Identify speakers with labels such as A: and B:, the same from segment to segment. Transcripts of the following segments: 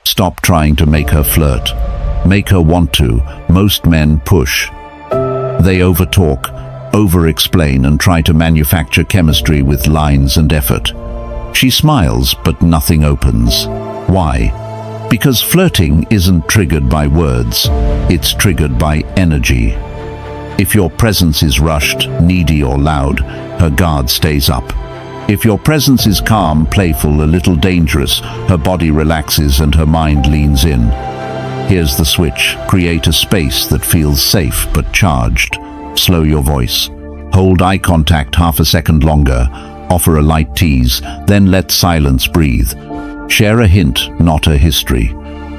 A: Stop trying to make her flirt. Make her want to. Most men push. They overtalk, over-explain, and try to manufacture chemistry with lines and effort. She smiles, but nothing opens. Why? Because flirting isn't triggered by words, it's triggered by energy. If your presence is rushed, needy, or loud, her guard stays up. If your presence is calm, playful, a little dangerous, her body relaxes and her mind leans in. Here's the switch. Create a space that feels safe but charged. Slow your voice. Hold eye contact half a second longer. Offer a light tease, then let silence breathe. Share a hint, not a history.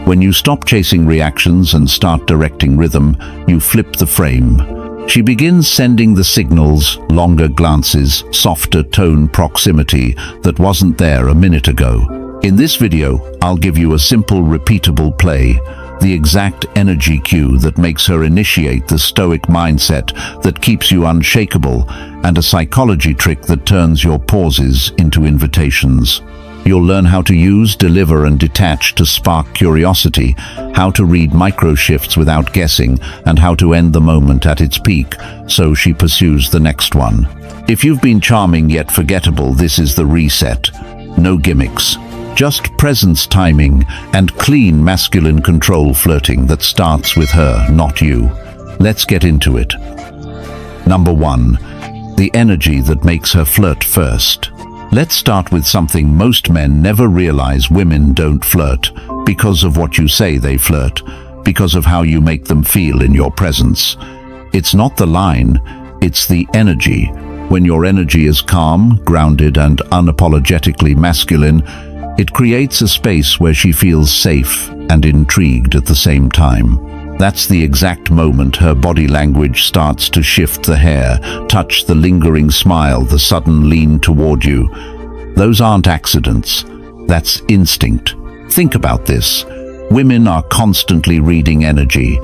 A: When you stop chasing reactions and start directing rhythm, you flip the frame. She begins sending the signals, longer glances, softer tone, proximity that wasn't there a minute ago. In this video, I'll give you a simple, repeatable play, the exact energy cue that makes her initiate the Stoic mindset that keeps you unshakable, and a psychology trick that turns your pauses into invitations. You'll learn how to use, deliver, and detach to spark curiosity, how to read micro-shifts without guessing, and how to end the moment at its peak, so she pursues the next one. If you've been charming yet forgettable, this is the reset. No gimmicks. Just presence, timing, and clean masculine control flirting that starts with her, not you. Let's get into it. Number 1. The energy that makes her flirt first. Let's start with something most men never realize: women don't flirt because of what you say they flirt, because of how you make them feel in your presence. It's not the line, it's the energy. When your energy is calm, grounded, and unapologetically masculine, it creates a space where she feels safe and intrigued at the same time. That's the exact moment her body language starts to shift: the hair, touch, the lingering smile, the sudden lean toward you. Those aren't accidents. That's instinct. Think about this. Women are constantly reading energy.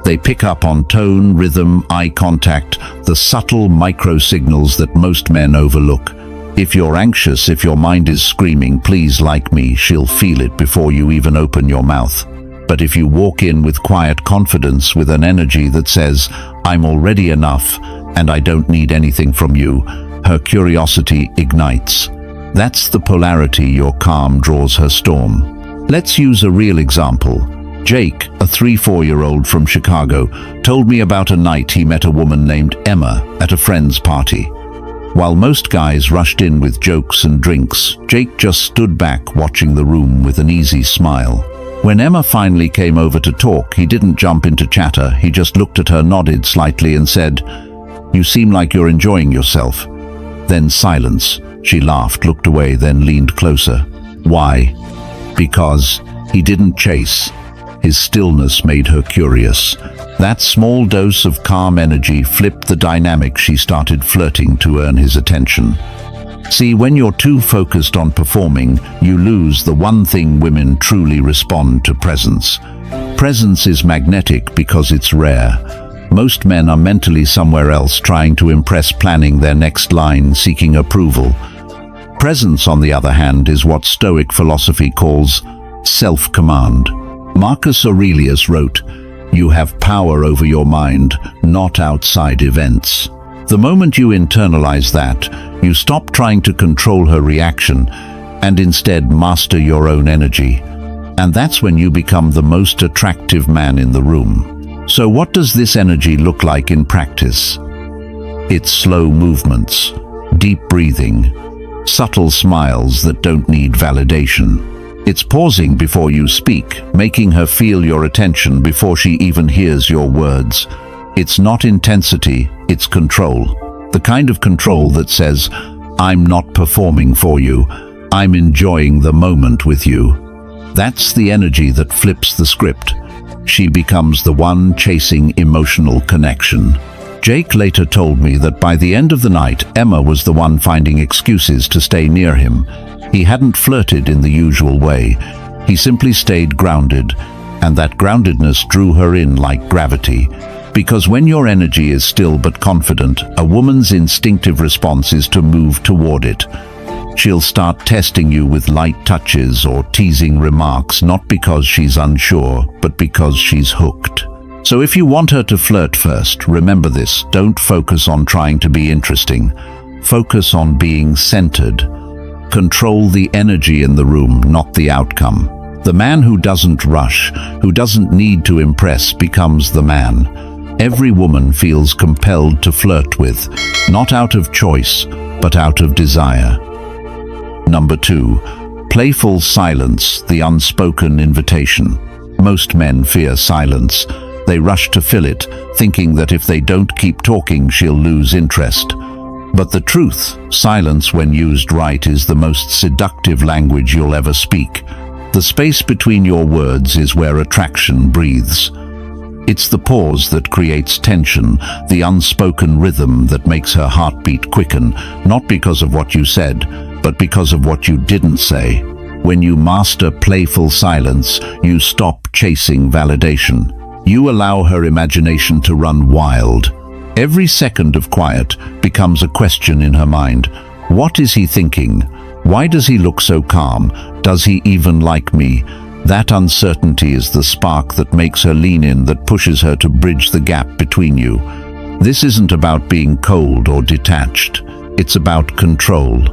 A: They pick up on tone, rhythm, eye contact, the subtle micro-signals that most men overlook. If you're anxious, if your mind is screaming, "Please like me," she'll feel it before you even open your mouth. But if you walk in with quiet confidence, with an energy that says, "I'm already enough and I don't need anything from you," her curiosity ignites. That's the polarity. Your calm draws her storm. Let's use a real example. Jake, a 3-4-year-old from Chicago, told me about a night he met a woman named Emma at a friend's party. While most guys rushed in with jokes and drinks, Jake just stood back watching the room with an easy smile. When Emma finally came over to talk, he didn't jump into chatter. He just looked at her, nodded slightly, and said, "You seem like you're enjoying yourself." Then silence. She laughed, looked away, then leaned closer. Why? Because he didn't chase. His stillness made her curious. That small dose of calm energy flipped the dynamic. She started flirting to earn his attention. See, when you're too focused on performing, you lose the one thing women truly respond to: presence. Presence is magnetic because it's rare. Most men are mentally somewhere else, trying to impress, planning their next line, seeking approval. Presence, on the other hand, is what Stoic philosophy calls self-command. Marcus Aurelius wrote, "You have power over your mind, not outside events." The moment you internalize that, you stop trying to control her reaction and instead master your own energy. And that's when you become the most attractive man in the room. So what does this energy look like in practice? It's slow movements, deep breathing, subtle smiles that don't need validation. It's pausing before you speak, making her feel your attention before she even hears your words. It's not intensity, it's control. The kind of control that says, "I'm not performing for you, I'm enjoying the moment with you." That's the energy that flips the script. She becomes the one chasing emotional connection. Jake later told me that by the end of the night, Emma was the one finding excuses to stay near him. He hadn't flirted in the usual way. He simply stayed grounded, and that groundedness drew her in like gravity. Because when your energy is still but confident, a woman's instinctive response is to move toward it. She'll start testing you with light touches or teasing remarks, not because she's unsure, but because she's hooked. So if you want her to flirt first, remember this: don't focus on trying to be interesting. Focus on being centered. Control the energy in the room, not the outcome. The man who doesn't rush, who doesn't need to impress, becomes the man every woman feels compelled to flirt with, not out of choice, but out of desire. Number 2, playful silence, the unspoken invitation. Most men fear silence. They rush to fill it, thinking that if they don't keep talking, she'll lose interest. But the truth, silence when used right is the most seductive language you'll ever speak. The space between your words is where attraction breathes. It's the pause that creates tension, the unspoken rhythm that makes her heartbeat quicken, not because of what you said, but because of what you didn't say. When you master playful silence, you stop chasing validation. You allow her imagination to run wild. Every second of quiet becomes a question in her mind. What is he thinking? Why does he look so calm? Does he even like me? That uncertainty is the spark that makes her lean in, that pushes her to bridge the gap between you. This isn't about being cold or detached. It's about control.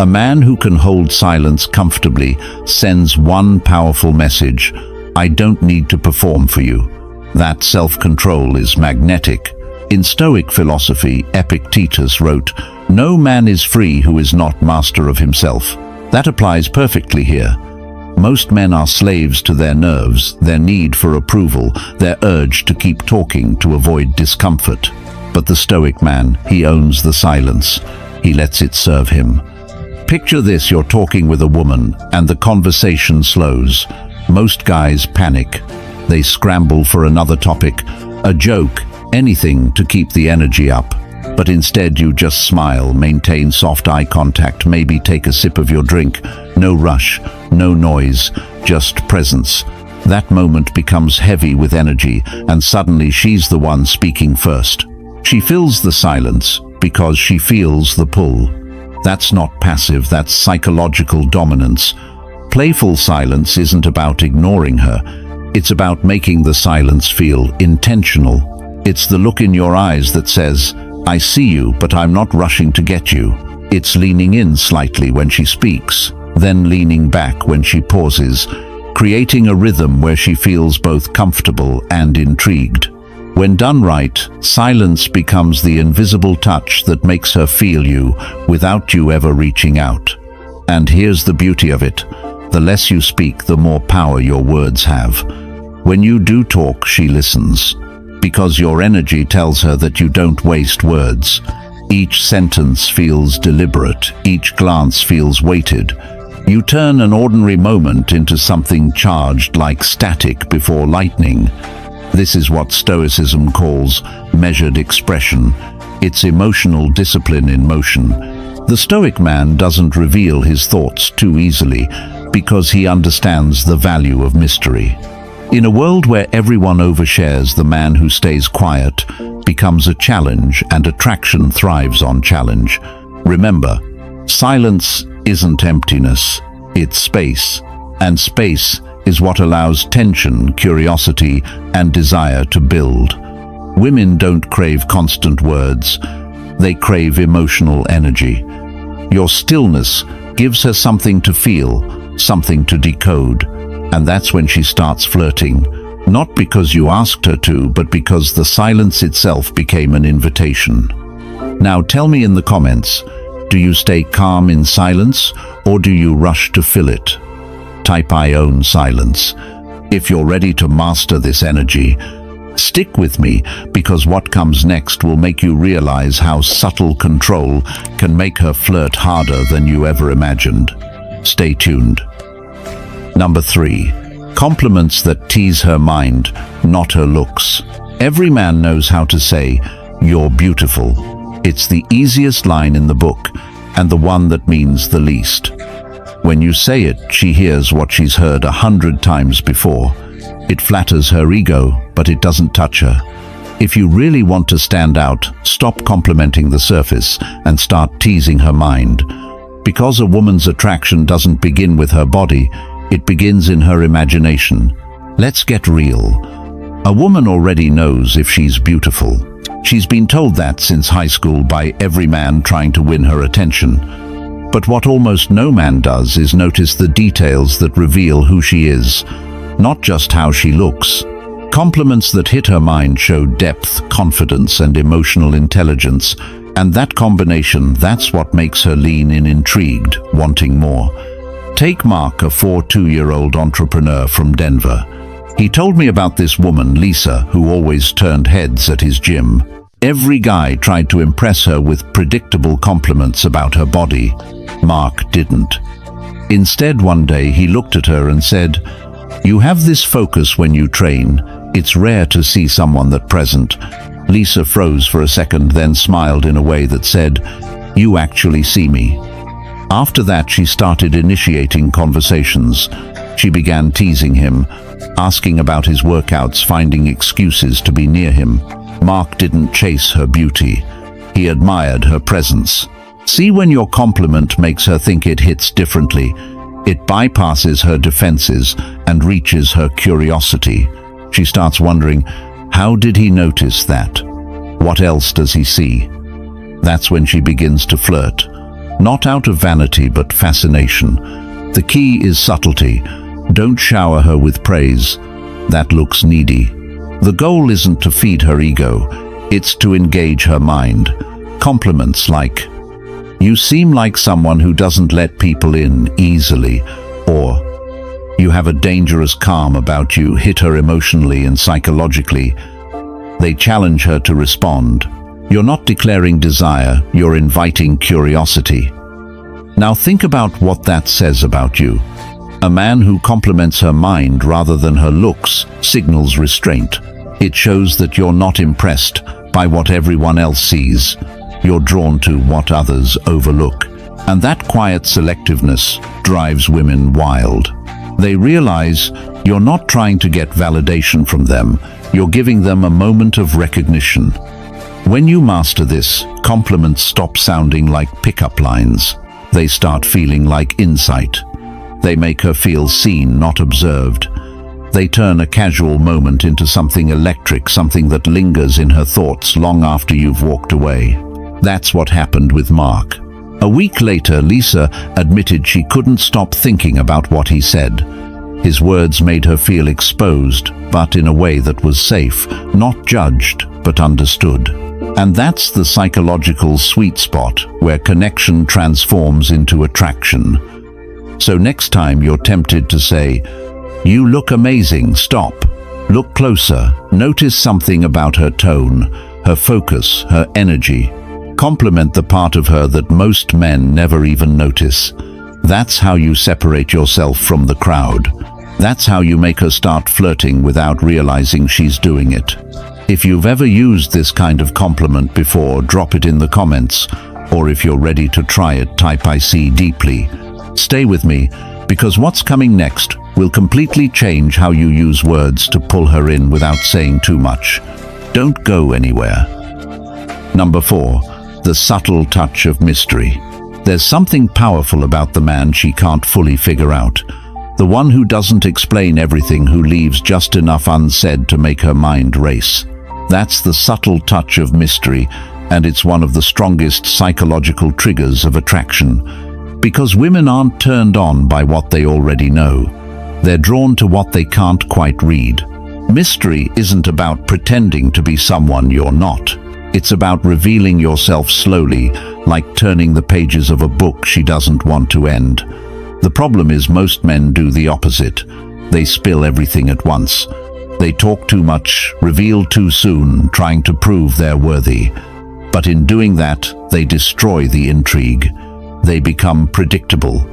A: A man who can hold silence comfortably sends one powerful message: I don't need to perform for you. That self-control is magnetic. In Stoic philosophy, Epictetus wrote, "No man is free who is not master of himself." That applies perfectly here. Most men are slaves to their nerves, their need for approval, their urge to keep talking to avoid discomfort. But the Stoic man, he owns the silence. He lets it serve him. Picture this: you're talking with a woman, and the conversation slows. Most guys panic. They scramble for another topic, a joke, anything to keep the energy up. But instead you just smile, maintain soft eye contact, maybe take a sip of your drink. No rush, no noise, just presence. That moment becomes heavy with energy, and suddenly she's the one speaking first. She fills the silence because she feels the pull. That's not passive, that's psychological dominance. Playful silence isn't about ignoring her. It's about making the silence feel intentional. It's the look in your eyes that says, I see you, but I'm not rushing to get you. It's leaning in slightly when she speaks, then leaning back when she pauses, creating a rhythm where she feels both comfortable and intrigued. When done right, silence becomes the invisible touch that makes her feel you without you ever reaching out. And here's the beauty of it: the less you speak, the more power your words have. When you do talk, she listens, because your energy tells her that you don't waste words. Each sentence feels deliberate, each glance feels weighted. You turn an ordinary moment into something charged, like static before lightning. This is what Stoicism calls measured expression. It's emotional discipline in motion. The Stoic man doesn't reveal his thoughts too easily because he understands the value of mystery. In a world where everyone overshares, the man who stays quiet becomes a challenge, and attraction thrives on challenge. Remember, silence isn't emptiness, it's space. And space is what allows tension, curiosity, and desire to build. Women don't crave constant words, they crave emotional energy. Your stillness gives her something to feel, something to decode. And that's when she starts flirting, not because you asked her to, but because the silence itself became an invitation. Now tell me in the comments, do you stay calm in silence, or do you rush to fill it? Type I own silence. If you're ready to master this energy, stick with me, because what comes next will make you realize how subtle control can make her flirt harder than you ever imagined. Stay tuned. Number 3, compliments that tease her mind, not her looks. Every man knows how to say, "You're beautiful." It's the easiest line in the book, and the one that means the least. When you say it, she hears what she's heard 100 times before. It flatters her ego, but it doesn't touch her. If you really want to stand out, stop complimenting the surface and start teasing her mind. Because a woman's attraction doesn't begin with her body, it begins in her imagination. Let's get real. A woman already knows if she's beautiful. She's been told that since high school by every man trying to win her attention. But what almost no man does is notice the details that reveal who she is, not just how she looks. Compliments that hit her mind show depth, confidence, and emotional intelligence, and that combination, that's what makes her lean in, intrigued, wanting more. Take Mark, a 42-year-old entrepreneur from Denver. He told me about this woman, Lisa, who always turned heads at his gym. Every guy tried to impress her with predictable compliments about her body. Mark didn't. Instead, one day he looked at her and said, "You have this focus when you train. It's rare to see someone that present." Lisa froze for a second, then smiled in a way that said, "You actually see me." After that, she started initiating conversations. She began teasing him, asking about his workouts, finding excuses to be near him. Mark didn't chase her beauty. He admired her presence. See, when your compliment makes her think, it hits differently. It bypasses her defenses and reaches her curiosity. She starts wondering, how did he notice that? What else does he see? That's when she begins to flirt. Not out of vanity, but fascination. The key is subtlety. Don't shower her with praise. That looks needy. The goal isn't to feed her ego. It's to engage her mind. Compliments like, "You seem like someone who doesn't let people in easily," or "You have a dangerous calm about you," hit her emotionally and psychologically. They challenge her to respond. You're not declaring desire, you're inviting curiosity. Now think about what that says about you. A man who compliments her mind rather than her looks signals restraint. It shows that you're not impressed by what everyone else sees. You're drawn to what others overlook. And that quiet selectiveness drives women wild. They realize you're not trying to get validation from them. You're giving them a moment of recognition. When you master this, compliments stop sounding like pickup lines. They start feeling like insight. They make her feel seen, not observed. They turn a casual moment into something electric, something that lingers in her thoughts long after you've walked away. That's what happened with Mark. A week later, Lisa admitted she couldn't stop thinking about what he said. His words made her feel exposed, but in a way that was safe, not judged, but understood. And that's the psychological sweet spot where connection transforms into attraction. So next time you're tempted to say, "You look amazing," stop. Look closer. Notice something about her tone, her focus, her energy. Compliment the part of her that most men never even notice. That's how you separate yourself from the crowd. That's how you make her start flirting without realizing she's doing it. If you've ever used this kind of compliment before, drop it in the comments. Or if you're ready to try it, type "I see deeply." Stay with me, because what's coming next will completely change how you use words to pull her in without saying too much. Don't go anywhere. Number 4. The subtle touch of mystery. There's something powerful about the man she can't fully figure out. The one who doesn't explain everything, who leaves just enough unsaid to make her mind race. That's the subtle touch of mystery, and it's one of the strongest psychological triggers of attraction. Because women aren't turned on by what they already know. They're drawn to what they can't quite read. Mystery isn't about pretending to be someone you're not. It's about revealing yourself slowly, like turning the pages of a book she doesn't want to end. The problem is most men do the opposite. They spill everything at once. They talk too much, reveal too soon, trying to prove they're worthy. But in doing that, they destroy the intrigue. They become predictable.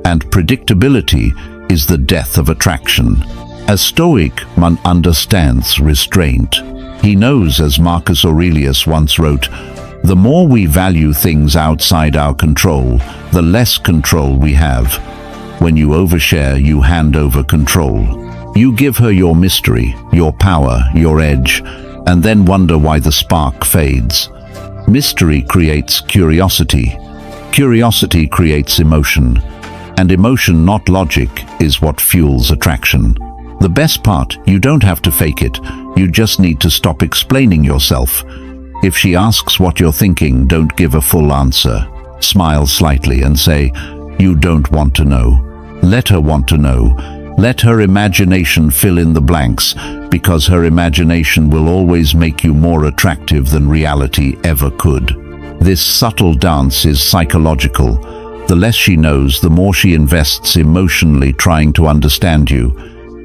A: And predictability is the death of attraction. A Stoic man understands restraint. He knows, as Marcus Aurelius once wrote, "The more we value things outside our control, the less control we have. When you overshare, you hand over control. You give her your mystery, your power, your edge, and then wonder why the spark fades." Mystery creates curiosity. Curiosity creates emotion, and emotion, not logic, is what fuels attraction. The best part, you don't have to fake it, you just need to stop explaining yourself. If she asks what you're thinking, don't give a full answer. Smile slightly and say, "You don't want to know." Let her want to know. Let her imagination fill in the blanks, because her imagination will always make you more attractive than reality ever could. This subtle dance is psychological. The less she knows, the more she invests emotionally trying to understand you.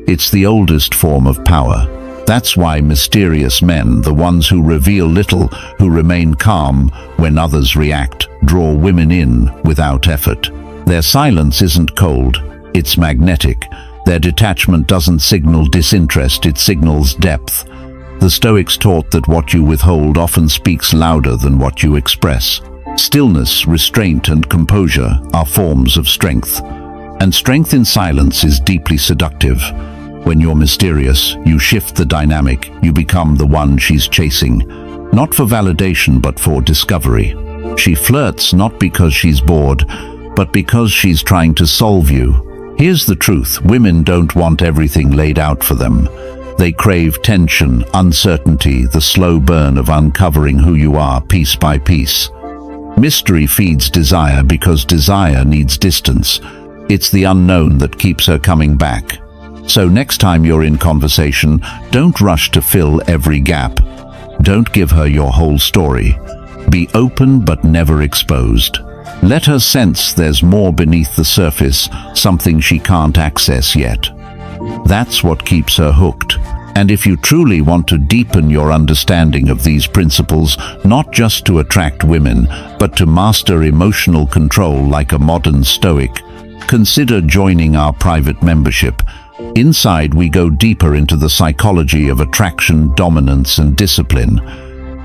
A: It's the oldest form of power. That's why mysterious men, the ones who reveal little, who remain calm when others react, draw women in without effort. Their silence isn't cold, it's magnetic. Their detachment doesn't signal disinterest, it signals depth. The Stoics taught that what you withhold often speaks louder than what you express. Stillness, restraint, and composure are forms of strength. And strength in silence is deeply seductive. When you're mysterious, you shift the dynamic, you become the one she's chasing. Not for validation, but for discovery. She flirts not because she's bored, but because she's trying to solve you. Here's the truth, women don't want everything laid out for them. They crave tension, uncertainty, the slow burn of uncovering who you are piece by piece. Mystery feeds desire because desire needs distance. It's the unknown that keeps her coming back. So next time you're in conversation, don't rush to fill every gap. Don't give her your whole story. Be open but never exposed. Let her sense there's more beneath the surface, something she can't access yet. That's what keeps her hooked. And if you truly want to deepen your understanding of these principles, not just to attract women, but to master emotional control like a modern Stoic, consider joining our private membership. Inside, we go deeper into the psychology of attraction, dominance, and discipline.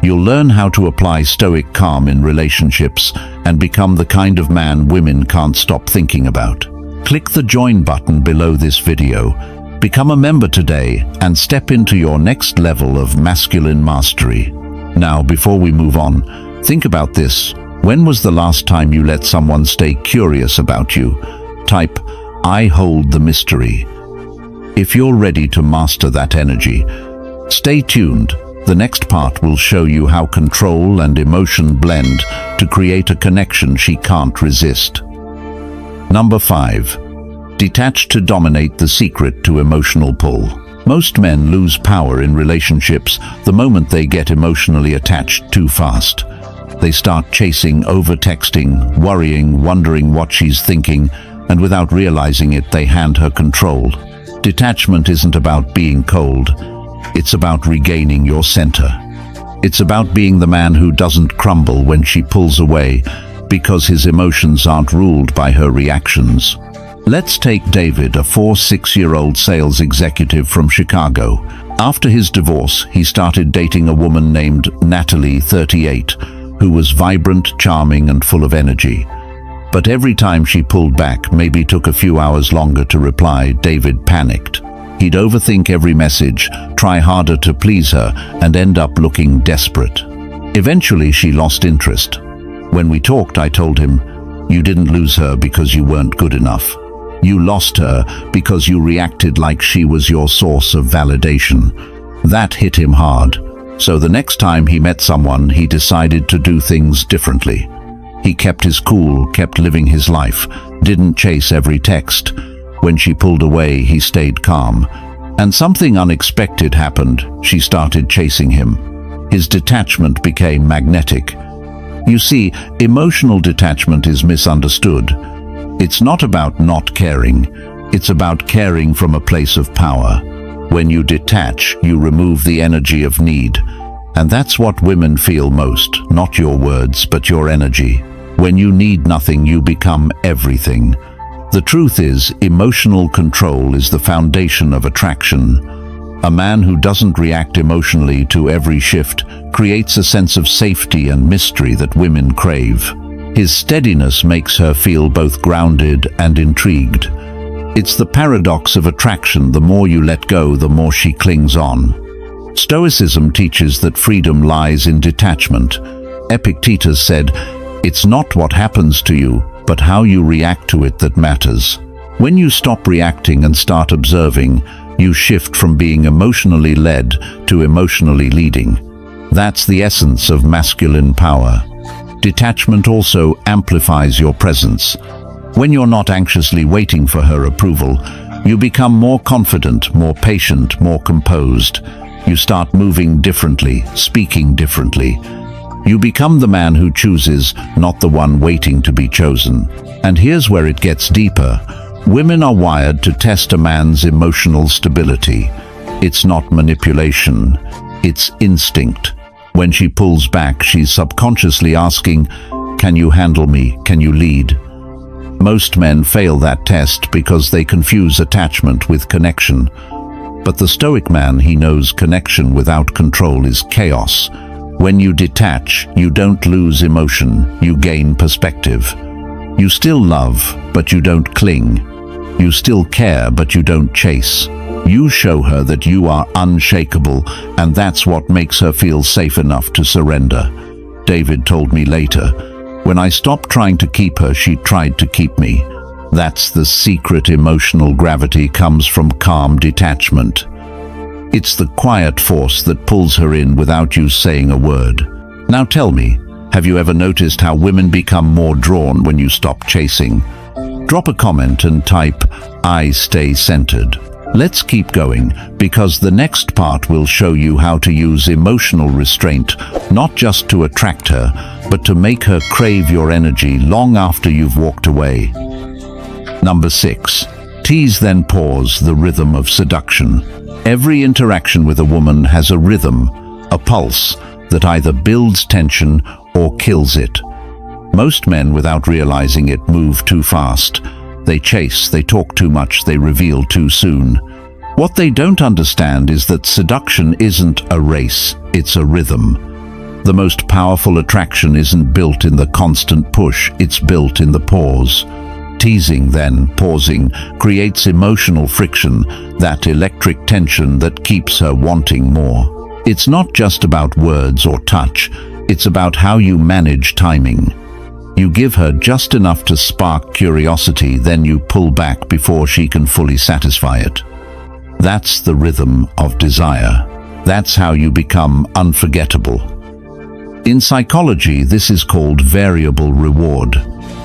A: You'll learn how to apply Stoic calm in relationships and become the kind of man women can't stop thinking about. Click the join button below this video. Become a member today and step into your next level of masculine mastery. Now, before we move on, think about this. When was the last time you let someone stay curious about you? Type, "I hold the mystery." If you're ready to master that energy, stay tuned. The next part will show you how control and emotion blend to create a connection she can't resist. Number 5. Detach to dominate, the secret to emotional pull. Most men lose power in relationships the moment they get emotionally attached too fast. They start chasing, over-texting, worrying, wondering what she's thinking, and without realizing it, they hand her control. Detachment isn't about being cold. It's about regaining your center. It's about being the man who doesn't crumble when she pulls away because his emotions aren't ruled by her reactions. Let's take David, a 46-year-old sales executive from Chicago. After his divorce, he started dating a woman named Natalie, 38, who was vibrant, charming, and full of energy. But every time she pulled back, maybe took a few hours longer to reply, David panicked. He'd overthink every message, try harder to please her, and end up looking desperate. Eventually, she lost interest. When we talked, I told him, "You didn't lose her because you weren't good enough. You lost her because you reacted like she was your source of validation." That hit him hard. So the next time he met someone, he decided to do things differently. He kept his cool, kept living his life, didn't chase every text. When she pulled away, he stayed calm. And something unexpected happened. She started chasing him. His detachment became magnetic. You see, emotional detachment is misunderstood. It's not about not caring. It's about caring from a place of power. When you detach, you remove the energy of need. And that's what women feel most, not your words, but your energy. When you need nothing, you become everything. The truth is, emotional control is the foundation of attraction. A man who doesn't react emotionally to every shift creates a sense of safety and mystery that women crave. His steadiness makes her feel both grounded and intrigued. It's the paradox of attraction. The more you let go, the more she clings on. Stoicism teaches that freedom lies in detachment. Epictetus said, It's not what happens to you, but how you react to it that matters. When you stop reacting and start observing, you shift from being emotionally led to emotionally leading. That's the essence of masculine power. Detachment also amplifies your presence. When you're not anxiously waiting for her approval, you become more confident, more patient, more composed. You start moving differently, speaking differently. You become the man who chooses, not the one waiting to be chosen. And here's where it gets deeper. Women are wired to test a man's emotional stability. It's not manipulation, it's instinct. When she pulls back, she's subconsciously asking, "Can you handle me? Can you lead?" Most men fail that test because they confuse attachment with connection. But the Stoic man, he knows connection without control is chaos. When you detach, you don't lose emotion, you gain perspective. You still love, but you don't cling. You still care, but you don't chase. You show her that you are unshakable, and that's what makes her feel safe enough to surrender. David told me later, "When I stopped trying to keep her, she tried to keep me." That's the secret. Emotional gravity comes from calm detachment. It's the quiet force that pulls her in without you saying a word. Now tell me, have you ever noticed how women become more drawn when you stop chasing? Drop a comment and type, "I stay centered." Let's keep going, because the next part will show you how to use emotional restraint, not just to attract her, but to make her crave your energy long after you've walked away. Number 6. Tease then pause, the rhythm of seduction. Every interaction with a woman has a rhythm, a pulse, that either builds tension or kills it. Most men, without realizing it, move too fast. They chase, they talk too much, they reveal too soon. What they don't understand is that seduction isn't a race, it's a rhythm. The most powerful attraction isn't built in the constant push, it's built in the pause. Teasing, then pausing, creates emotional friction, that electric tension that keeps her wanting more. It's not just about words or touch, it's about how you manage timing. You give her just enough to spark curiosity, then you pull back before she can fully satisfy it. That's the rhythm of desire. That's how you become unforgettable. In psychology, this is called variable reward.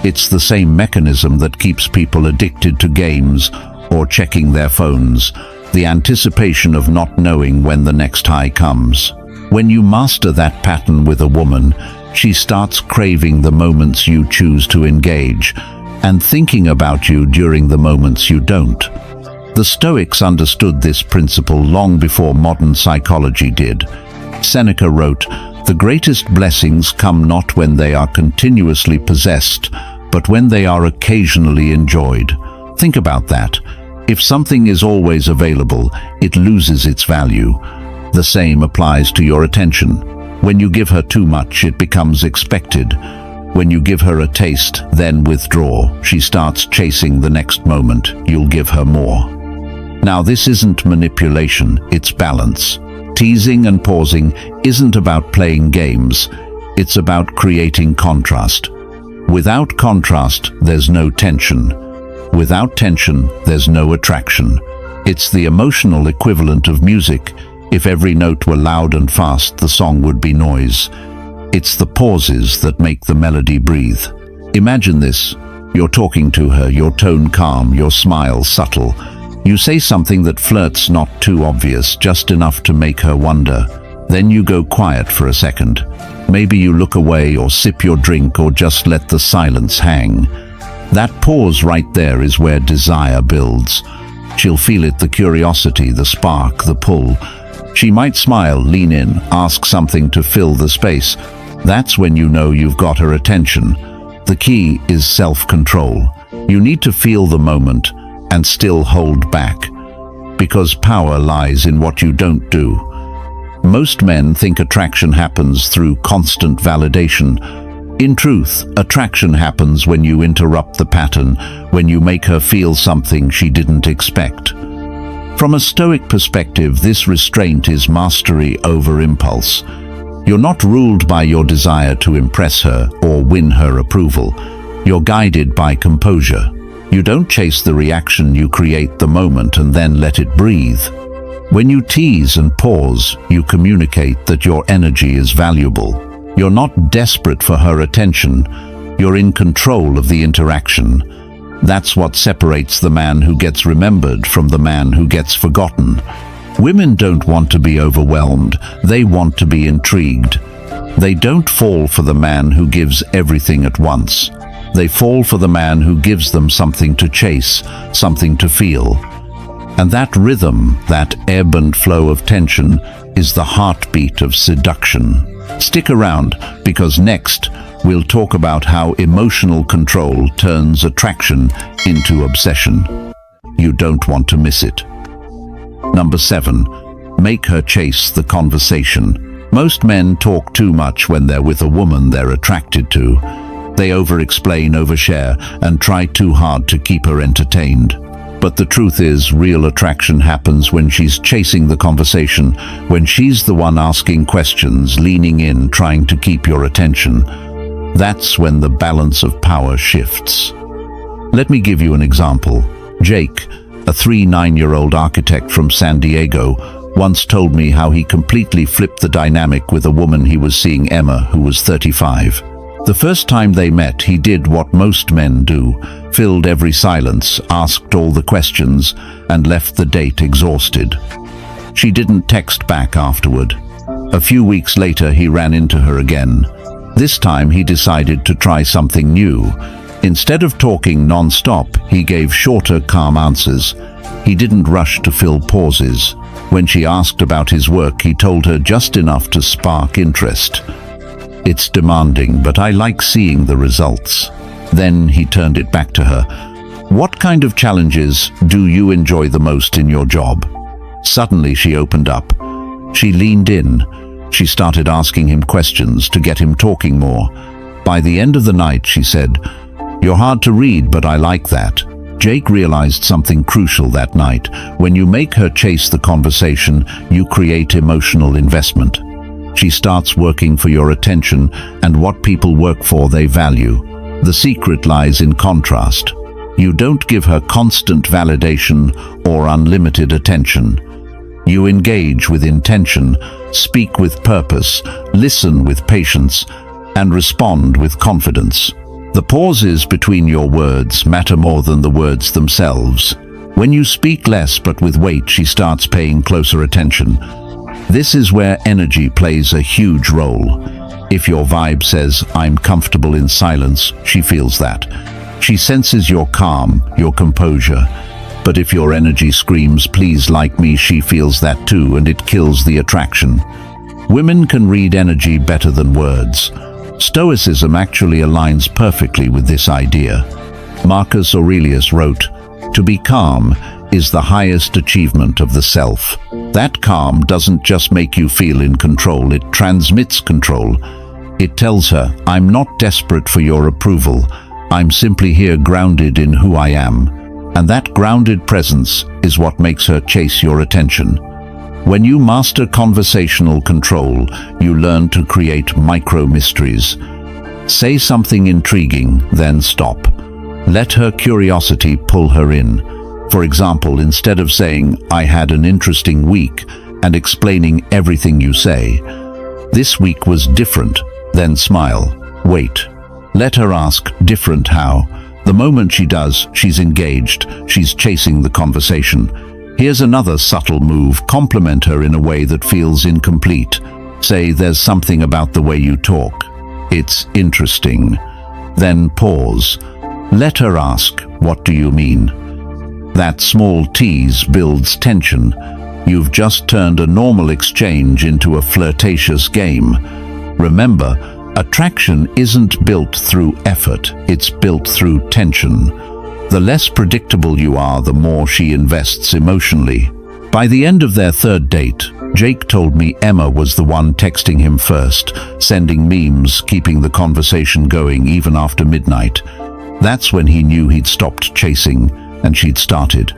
A: It's the same mechanism that keeps people addicted to games or checking their phones, the anticipation of not knowing when the next high comes. When you master that pattern with a woman, she starts craving the moments you choose to engage and thinking about you during the moments you don't. The Stoics understood this principle long before modern psychology did. Seneca wrote, "The greatest blessings come not when they are continuously possessed, but when they are occasionally enjoyed." Think about that. If something is always available, it loses its value. The same applies to your attention. When you give her too much, it becomes expected. When you give her a taste, then withdraw. She starts chasing the next moment. You'll give her more. Now, this isn't manipulation, it's balance. Teasing and pausing isn't about playing games. It's about creating contrast. Without contrast, there's no tension. Without tension, there's no attraction. It's the emotional equivalent of music. If every note were loud and fast, the song would be noise. It's the pauses that make the melody breathe. Imagine this. You're talking to her, your tone calm, your smile subtle. You say something that flirts, not too obvious, just enough to make her wonder. Then you go quiet for a second. Maybe you look away or sip your drink or just let the silence hang. That pause right there is where desire builds. She'll feel it, the curiosity, the spark, the pull. She might smile, lean in, ask something to fill the space. That's when you know you've got her attention. The key is self-control. You need to feel the moment and still hold back, because power lies in what you don't do. Most men think attraction happens through constant validation. In truth, attraction happens when you interrupt the pattern, when you make her feel something she didn't expect. From a Stoic perspective, this restraint is mastery over impulse. You're not ruled by your desire to impress her or win her approval. You're guided by composure. You don't chase the reaction, you create the moment and then let it breathe. When you tease and pause, you communicate that your energy is valuable. You're not desperate for her attention. You're in control of the interaction. That's what separates the man who gets remembered from the man who gets forgotten. Women don't want to be overwhelmed. They want to be intrigued. They don't fall for the man who gives everything at once. They fall for the man who gives them something to chase, something to feel. And that rhythm, that ebb and flow of tension, is the heartbeat of seduction. Stick around, because next we'll talk about how emotional control turns attraction into obsession. You don't want to miss it. Number 7. Make her chase the conversation. Most men talk too much when they're with a woman they're attracted to. They over-explain, overshare, and try too hard to keep her entertained. But the truth is, real attraction happens when she's chasing the conversation, when she's the one asking questions, leaning in, trying to keep your attention. That's when the balance of power shifts. Let me give you an example. Jake, a 39-year-old architect from San Diego, once told me how he completely flipped the dynamic with a woman he was seeing, Emma, who was 35. The first time they met, he did what most men do, filled every silence, asked all the questions, and left the date exhausted. She didn't text back afterward. A few weeks later, he ran into her again. This time, he decided to try something new. Instead of talking non-stop, he gave shorter, calm answers. He didn't rush to fill pauses. When she asked about his work, he told her just enough to spark interest. It's demanding, but I like seeing the results. Then he turned it back to her. What kind of challenges do you enjoy the most in your job? Suddenly she opened up. She leaned in. She started asking him questions to get him talking more. By the end of the night, she said, "You're hard to read, but I like that." Jake realized something crucial that night. When you make her chase the conversation, you create emotional investment. She starts working for your attention, and what people work for they value. The secret lies in contrast. You don't give her constant validation or unlimited attention. You engage with intention, speak with purpose, listen with patience, and respond with confidence. The pauses between your words matter more than the words themselves. When you speak less but with weight, she starts paying closer attention. This is where energy plays a huge role. If your vibe says, "I'm comfortable in silence," she feels that. She senses your calm, your composure. But if your energy screams, "Please like me," she feels that too, and it kills the attraction. Women can read energy better than words. Stoicism actually aligns perfectly with this idea. Marcus Aurelius wrote, "To be calm is the highest achievement of the self." That calm doesn't just make you feel in control, it transmits control. It tells her, "I'm not desperate for your approval. I'm simply here grounded in who I am." And that grounded presence is what makes her chase your attention. When you master conversational control, you learn to create micro-mysteries. Say something intriguing, then stop. Let her curiosity pull her in. For example, instead of saying, "I had an interesting week," and explaining everything you say, "This week was different," then smile. Wait. Let her ask, "Different how?" The moment she does, she's engaged. She's chasing the conversation. Here's another subtle move. Compliment her in a way that feels incomplete. Say, "There's something about the way you talk. It's interesting." Then pause. Let her ask, "What do you mean?" That small tease builds tension. You've just turned a normal exchange into a flirtatious game. Remember, attraction isn't built through effort, it's built through tension. The less predictable you are, the more she invests emotionally. By the end of their third date, Jake told me Emma was the one texting him first, sending memes, keeping the conversation going even after midnight. That's when he knew he'd stopped chasing and she'd started.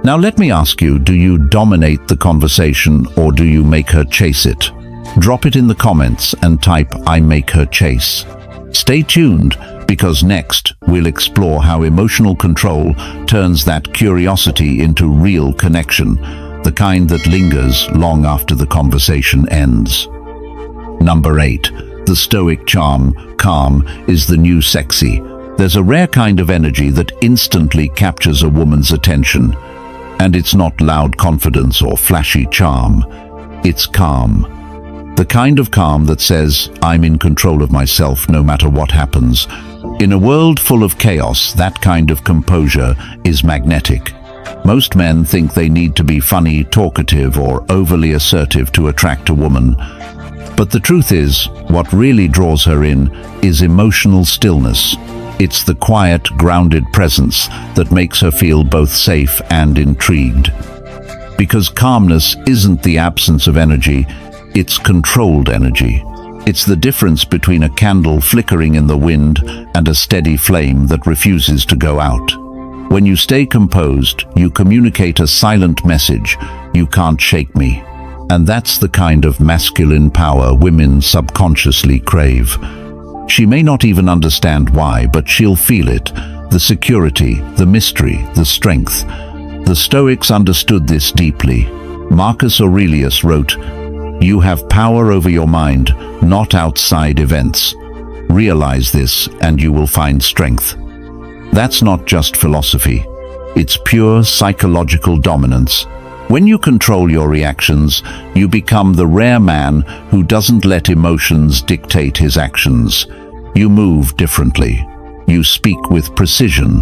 A: Now let me ask you, do you dominate the conversation or do you make her chase it? Drop it in the comments and type "I make her chase." Stay tuned, because next we'll explore how emotional control turns that curiosity into real connection, the kind that lingers long after the conversation ends. Number 8. The Stoic charm. Calm is the new sexy. There's a rare kind of energy that instantly captures a woman's attention. And it's not loud confidence or flashy charm. It's calm. The kind of calm that says, "I'm in control of myself no matter what happens." In a world full of chaos, that kind of composure is magnetic. Most men think they need to be funny, talkative, or overly assertive to attract a woman. But the truth is, what really draws her in is emotional stillness. It's the quiet, grounded presence that makes her feel both safe and intrigued. Because calmness isn't the absence of energy, it's controlled energy. It's the difference between a candle flickering in the wind and a steady flame that refuses to go out. When you stay composed, you communicate a silent message: "You can't shake me." And that's the kind of masculine power women subconsciously crave. She may not even understand why, but she'll feel it. The security, the mystery, the strength. The Stoics understood this deeply. Marcus Aurelius wrote, "You have power over your mind, not outside events. Realize this and you will find strength." That's not just philosophy. It's pure psychological dominance. When you control your reactions, you become the rare man who doesn't let emotions dictate his actions. You move differently. You speak with precision.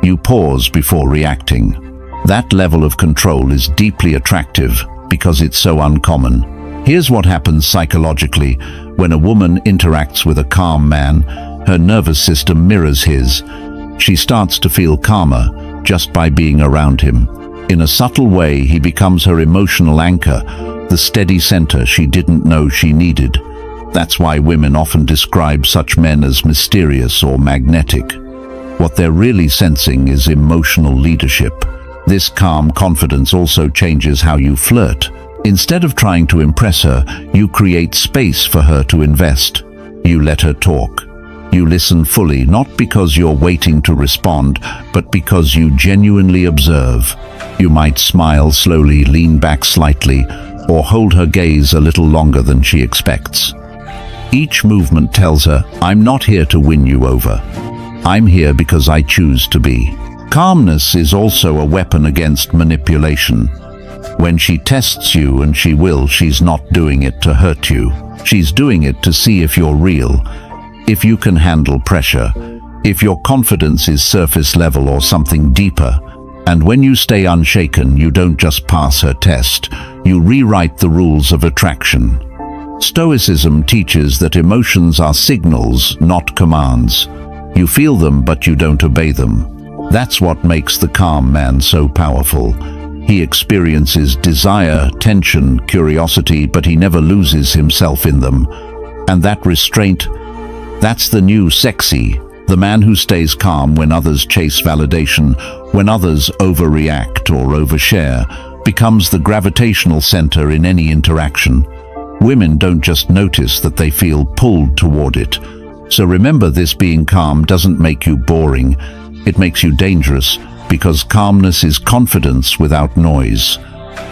A: You pause before reacting. That level of control is deeply attractive because it's so uncommon. Here's what happens psychologically. When a woman interacts with a calm man, her nervous system mirrors his. She starts to feel calmer just by being around him. In a subtle way, he becomes her emotional anchor, the steady center she didn't know she needed. That's why women often describe such men as mysterious or magnetic. What they're really sensing is emotional leadership. This calm confidence also changes how you flirt. Instead of trying to impress her, you create space for her to invest. You let her talk. You listen fully, not because you're waiting to respond, but because you genuinely observe. You might smile slowly, lean back slightly, or hold her gaze a little longer than she expects. Each movement tells her, "I'm not here to win you over. I'm here because I choose to be." Calmness is also a weapon against manipulation. When she tests you, and she will, she's not doing it to hurt you. She's doing it to see if you're real, if you can handle pressure, if your confidence is surface level or something deeper. And when you stay unshaken, you don't just pass her test, you rewrite the rules of attraction. Stoicism teaches that emotions are signals, not commands. You feel them, but you don't obey them. That's what makes the calm man so powerful. He experiences desire, tension, curiosity, but he never loses himself in them. And that restraint, that's the new sexy. The man who stays calm when others chase validation, when others overreact or overshare, becomes the gravitational center in any interaction. Women don't just notice that, they feel pulled toward it. So remember this: being calm doesn't make you boring. It makes you dangerous, because calmness is confidence without noise.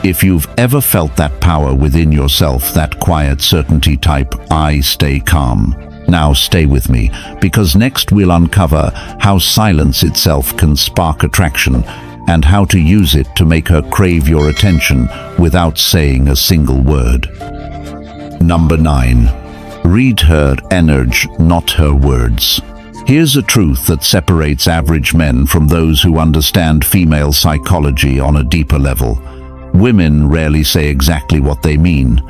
A: If you've ever felt that power within yourself, that quiet certainty type, "I stay calm." Now stay with me, because next we'll uncover how silence itself can spark attraction, and how to use it to make her crave your attention without saying a single word. Number 9. Read her energy, not her words. Here's a truth that separates average men from those who understand female psychology on a deeper level. Women rarely say exactly what they mean,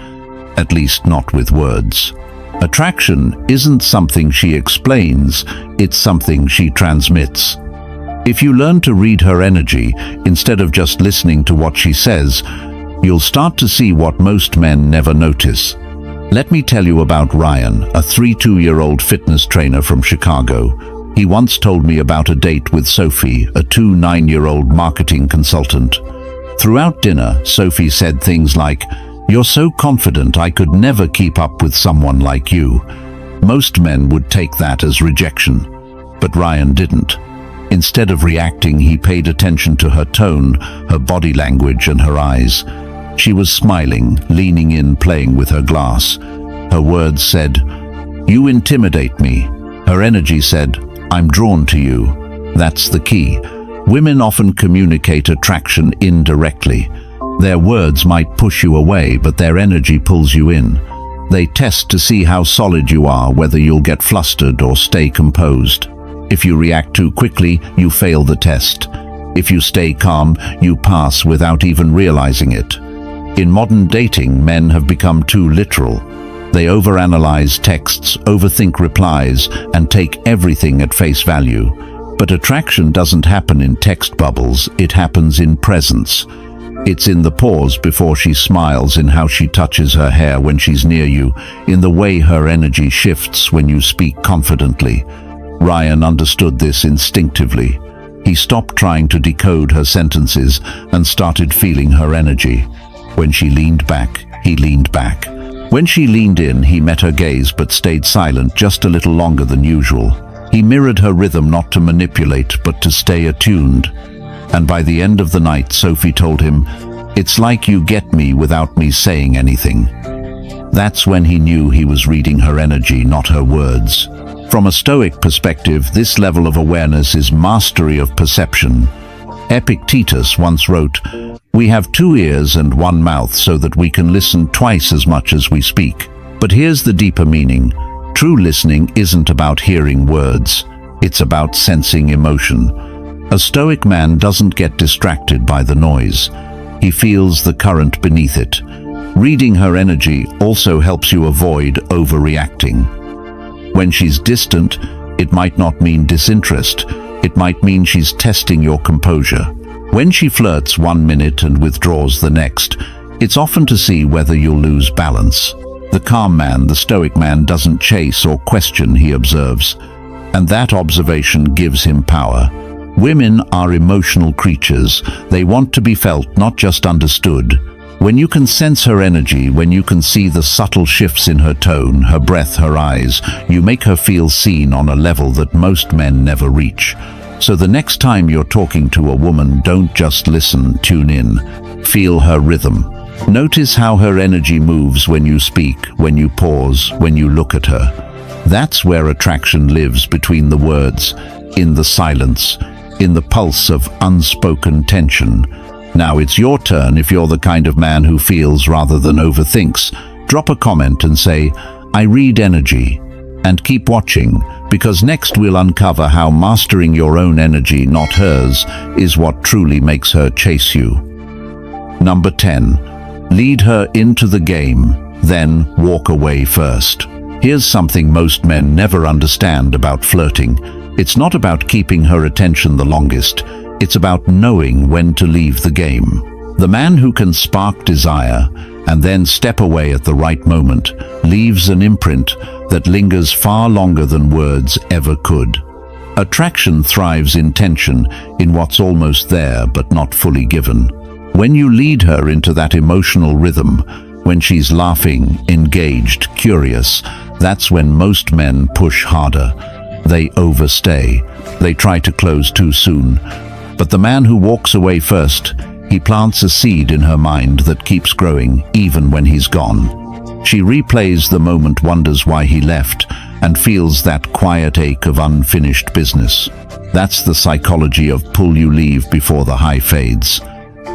A: at least not with words. Attraction isn't something she explains, it's something she transmits. If you learn to read her energy, instead of just listening to what she says, you'll start to see what most men never notice. Let me tell you about Ryan, a 32-year-old fitness trainer from Chicago. He once told me about a date with Sophie, a 29-year-old marketing consultant. Throughout dinner, Sophie said things like, "You're so confident, I could never keep up with someone like you." Most men would take that as rejection, but Ryan didn't. Instead of reacting, he paid attention to her tone, her body language, and her eyes. She was smiling, leaning in, playing with her glass. Her words said, "You intimidate me." Her energy said, "I'm drawn to you." That's the key. Women often communicate attraction indirectly. Their words might push you away, but their energy pulls you in. They test to see how solid you are, whether you'll get flustered or stay composed. If you react too quickly, you fail the test. If you stay calm, you pass without even realizing it. In modern dating, men have become too literal. They overanalyze texts, overthink replies, and take everything at face value. But attraction doesn't happen in text bubbles, it happens in presence. It's in the pause before she smiles, in how she touches her hair when she's near you, in the way her energy shifts when you speak confidently. Ryan understood this instinctively. He stopped trying to decode her sentences and started feeling her energy. When she leaned back, he leaned back. When she leaned in, he met her gaze but stayed silent just a little longer than usual. He mirrored her rhythm, not to manipulate, but to stay attuned. And by the end of the night, Sophie told him, "It's like you get me without me saying anything." That's when he knew he was reading her energy, not her words. From a Stoic perspective, this level of awareness is mastery of perception. Epictetus once wrote, "We have 2 ears and 1 mouth so that we can listen twice as much as we speak." But here's the deeper meaning. True listening isn't about hearing words. It's about sensing emotion. A Stoic man doesn't get distracted by the noise. He feels the current beneath it. Reading her energy also helps you avoid overreacting. When she's distant, it might not mean disinterest. It might mean she's testing your composure. When she flirts 1 minute and withdraws the next, it's often to see whether you'll lose balance. The calm man, the Stoic man, doesn't chase or question, he observes. And that observation gives him power. Women are emotional creatures. They want to be felt, not just understood. When you can sense her energy, when you can see the subtle shifts in her tone, her breath, her eyes, you make her feel seen on a level that most men never reach. So the next time you're talking to a woman, don't just listen, tune in. Feel her rhythm. Notice how her energy moves when you speak, when you pause, when you look at her. That's where attraction lives, between the words, in the silence, in the pulse of unspoken tension. Now it's your turn. If you're the kind of man who feels rather than overthinks, drop a comment and say, "I read energy." And keep watching, because next we'll uncover how mastering your own energy, not hers, is what truly makes her chase you. Number 10. Lead her into the game, then walk away first. Here's something most men never understand about flirting. It's not about keeping her attention the longest. It's about knowing when to leave the game. The man who can spark desire and then step away at the right moment leaves an imprint that lingers far longer than words ever could. Attraction thrives in tension, in what's almost there but not fully given. When you lead her into that emotional rhythm, when she's laughing, engaged, curious, that's when most men push harder. They overstay. They try to close too soon. But the man who walks away first, he plants a seed in her mind that keeps growing even when he's gone. She replays the moment, wonders why he left, and feels that quiet ache of unfinished business. That's the psychology of pull you leave before the high fades.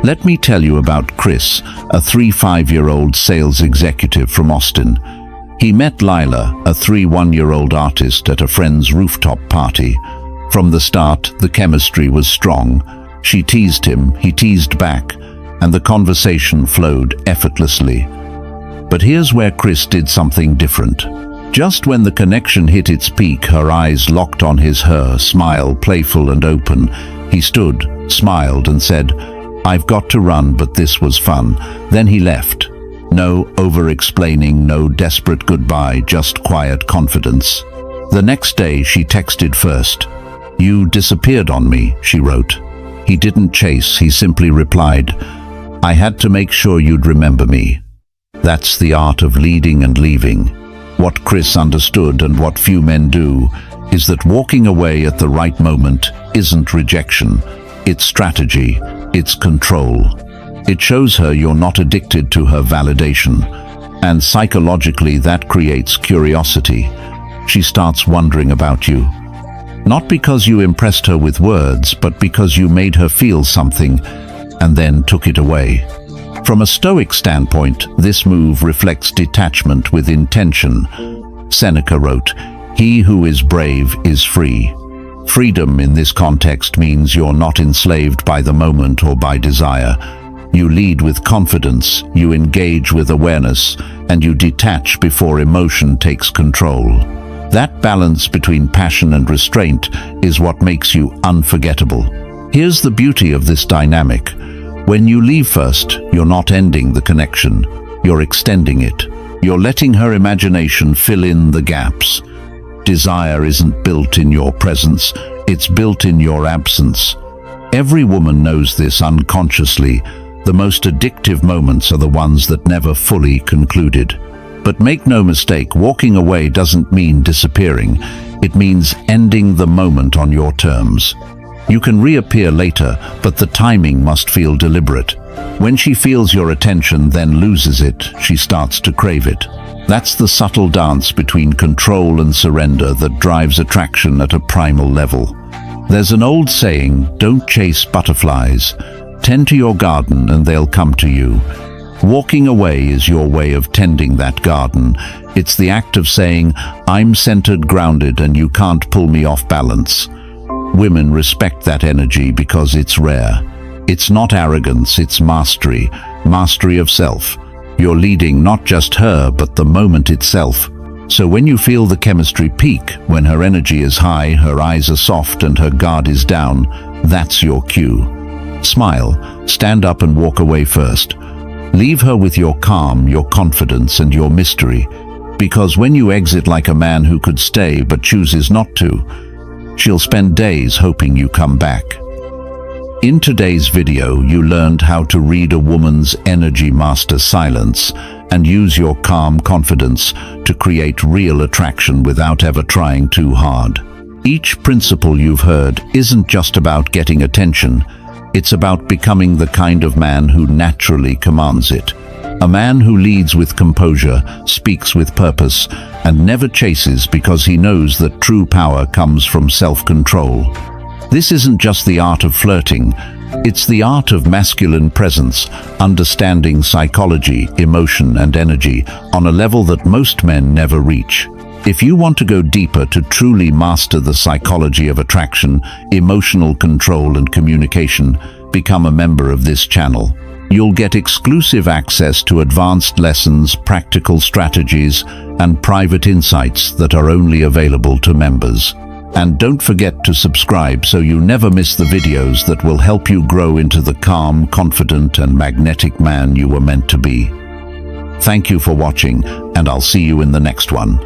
A: Let me tell you about Chris, a 35-year-old sales executive from Austin. He met Lila, a 31-year-old artist, at a friend's rooftop party. From the start, the chemistry was strong. She teased him, he teased back, and the conversation flowed effortlessly. But here's where Chris did something different. Just when the connection hit its peak, her eyes locked on her smile playful and open. He stood, smiled, and said, "I've got to run, but this was fun." Then he left. No over-explaining, no desperate goodbye, just quiet confidence. The next day, she texted first. "You disappeared on me," she wrote. He didn't chase, he simply replied, "I had to make sure you'd remember me." That's the art of leading and leaving. What Chris understood, and what few men do, is that walking away at the right moment isn't rejection. It's strategy. It's control. It shows her you're not addicted to her validation. And psychologically, that creates curiosity. She starts wondering about you. Not because you impressed her with words, but because you made her feel something and then took it away. From a Stoic standpoint, this move reflects detachment with intention. Seneca wrote, "He who is brave is free." Freedom in this context means you're not enslaved by the moment or by desire. You lead with confidence, you engage with awareness, and you detach before emotion takes control. That balance between passion and restraint is what makes you unforgettable. Here's the beauty of this dynamic. When you leave first, you're not ending the connection. You're extending it. You're letting her imagination fill in the gaps. Desire isn't built in your presence, it's built in your absence. Every woman knows this unconsciously. The most addictive moments are the ones that never fully concluded. But make no mistake, walking away doesn't mean disappearing. It means ending the moment on your terms. You can reappear later, but the timing must feel deliberate. When she feels your attention, then loses it, she starts to crave it. That's the subtle dance between control and surrender that drives attraction at a primal level. There's an old saying, don't chase butterflies. Tend to your garden and they'll come to you. Walking away is your way of tending that garden. It's the act of saying, I'm centered, grounded, and you can't pull me off balance. Women respect that energy because it's rare. It's not arrogance, it's mastery. Mastery of self. You're leading not just her, but the moment itself. So when you feel the chemistry peak, when her energy is high, her eyes are soft, and her guard is down, that's your cue. Smile, stand up and walk away first. Leave her with your calm, your confidence, and your mystery. Because when you exit like a man who could stay but chooses not to, she'll spend days hoping you come back. In today's video, you learned how to read a woman's energy, master silence, and use your calm confidence to create real attraction without ever trying too hard. Each principle you've heard isn't just about getting attention. It's about becoming the kind of man who naturally commands it. A man who leads with composure, speaks with purpose, and never chases because he knows that true power comes from self-control. This isn't just the art of flirting, it's the art of masculine presence, understanding psychology, emotion, and energy on a level that most men never reach. If you want to go deeper to truly master the psychology of attraction, emotional control, and communication, become a member of this channel. You'll get exclusive access to advanced lessons, practical strategies, and private insights that are only available to members. And don't forget to subscribe so you never miss the videos that will help you grow into the calm, confident, and magnetic man you were meant to be. Thank you for watching, and I'll see you in the next one.